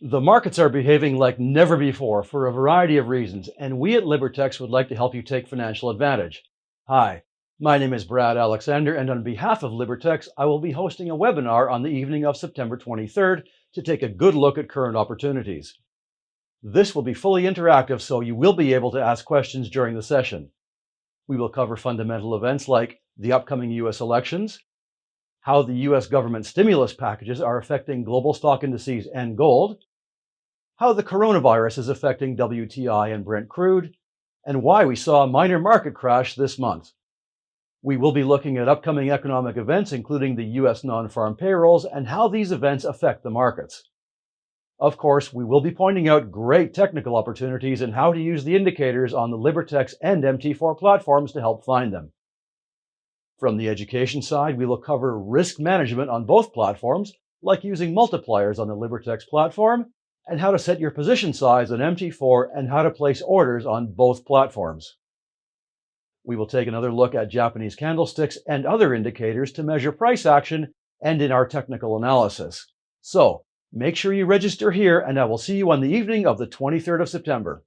The markets are behaving like never before for a variety of reasons, and we at Libertex would like to help you take financial advantage. Hi, my name is Brad Alexander, and on behalf of Libertex, I will be hosting a webinar on the evening of September 23rd to take a good look at current opportunities. This will be fully interactive, so you will be able to ask questions during the session. We will cover fundamental events like the upcoming US elections, how the US government stimulus packages are affecting global stock indices and gold, how the coronavirus is affecting WTI and Brent crude, and why we saw a minor market crash this month. We will be looking at upcoming economic events, including the US non-farm payrolls, and how these events affect the markets. Of course, we will be pointing out great technical opportunities and how to use the indicators on the Libertex and MT4 platforms to help find them. From the education side, we will cover risk management on both platforms, like using multipliers on the Libertex platform, and how to set your position size on MT4 and how to place orders on both platforms. We will take another look at Japanese candlesticks and other indicators to measure price action and in our technical analysis. So, make sure you register here, and I will see you on the evening of the 23rd of September.